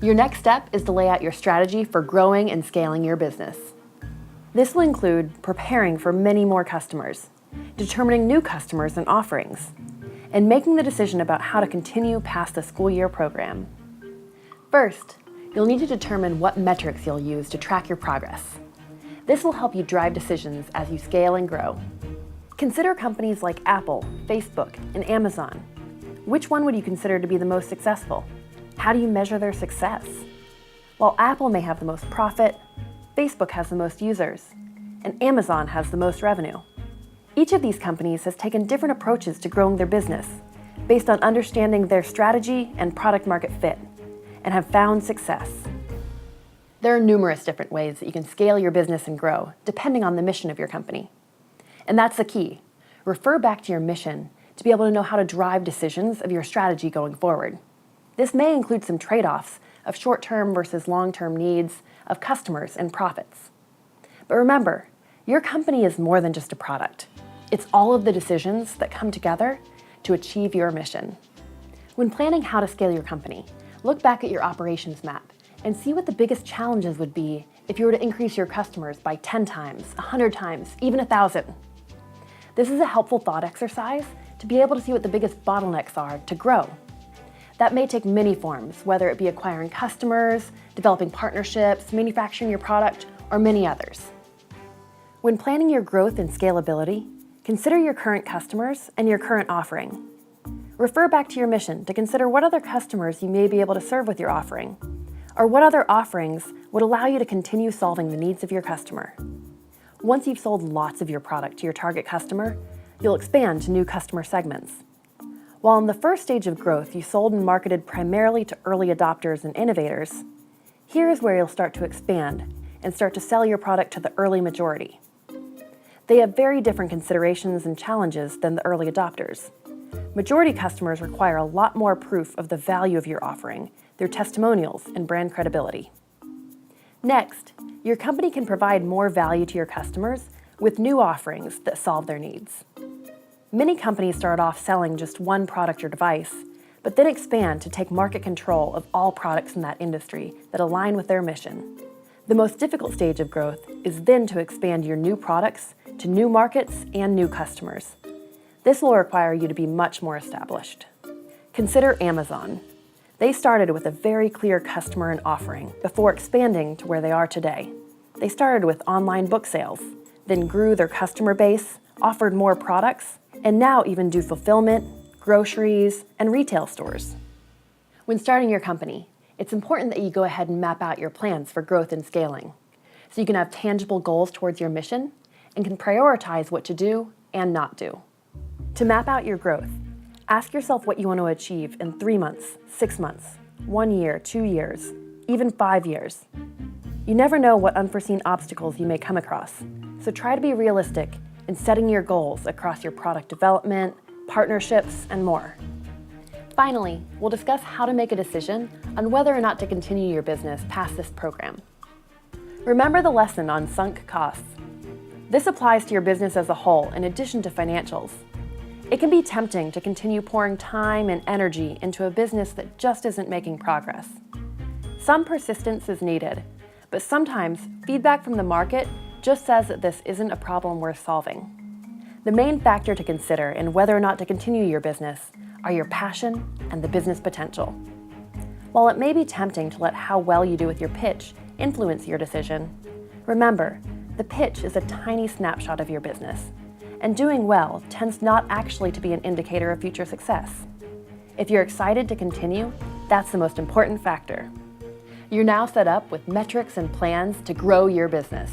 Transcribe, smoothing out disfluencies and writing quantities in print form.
Your next step is to lay out your strategy for growing and scaling your business. This will include preparing for many more customers, determining new customers and offerings, and making the decision about how to continue past the school year program. First, you'll need to determine what metrics you'll use to track your progress. This will help you drive decisions as you scale and grow. Consider companies like Apple, Facebook, and Amazon. Which one would you consider to be the most successful? How do you measure their success? While Apple may have the most profit, Facebook has the most users, and Amazon has the most revenue. Each of these companies has taken different approaches to growing their business based on understanding their strategy and product market fit, and have found success. There are numerous different ways that you can scale your business and grow, depending on the mission of your company. And that's the key. Refer back to your mission to be able to know how to drive decisions of your strategy going forward. This may include some trade-offs of short-term versus long-term needs of customers and profits. But remember, your company is more than just a product. It's all of the decisions that come together to achieve your mission. When planning how to scale your company, look back at your operations map and see what the biggest challenges would be if you were to increase your customers by 10 times, 100 times, even 1,000. This is a helpful thought exercise to be able to see what the biggest bottlenecks are to grow. That may take many forms, whether it be acquiring customers, developing partnerships, manufacturing your product, or many others. When planning your growth and scalability, consider your current customers and your current offering. Refer back to your mission to consider what other customers you may be able to serve with your offering, or what other offerings would allow you to continue solving the needs of your customer. Once you've sold lots of your product to your target customer, you'll expand to new customer segments. While in the first stage of growth, you sold and marketed primarily to early adopters and innovators, here is where you'll start to expand and start to sell your product to the early majority. They have very different considerations and challenges than the early adopters. Majority customers require a lot more proof of the value of your offering, their testimonials, and brand credibility. Next, your company can provide more value to your customers with new offerings that solve their needs. Many companies start off selling just one product or device, but then expand to take market control of all products in that industry that align with their mission. The most difficult stage of growth is then to expand your new products to new markets and new customers. This will require you to be much more established. Consider Amazon. They started with a very clear customer and offering before expanding to where they are today. They started with online book sales, then grew their customer base, offered more products, and now even do fulfillment, groceries, and retail stores. When starting your company, it's important that you go ahead and map out your plans for growth and scaling, so you can have tangible goals towards your mission and can prioritize what to do and not do. To map out your growth, ask yourself what you want to achieve in 3 months, 6 months, 1 year, 2 years, even 5 years. You never know what unforeseen obstacles you may come across, so try to be realistic in setting your goals across your product development, partnerships, and more. Finally, we'll discuss how to make a decision on whether or not to continue your business past this program. Remember the lesson on sunk costs. This applies to your business as a whole in addition to financials. It can be tempting to continue pouring time and energy into a business that just isn't making progress. Some persistence is needed, but sometimes feedback from the market just says that this isn't a problem worth solving. The main factor to consider in whether or not to continue your business are your passion and the business potential. While it may be tempting to let how well you do with your pitch influence your decision, remember, the pitch is a tiny snapshot of your business, and doing well tends not actually to be an indicator of future success. If you're excited to continue, that's the most important factor. You're now set up with metrics and plans to grow your business.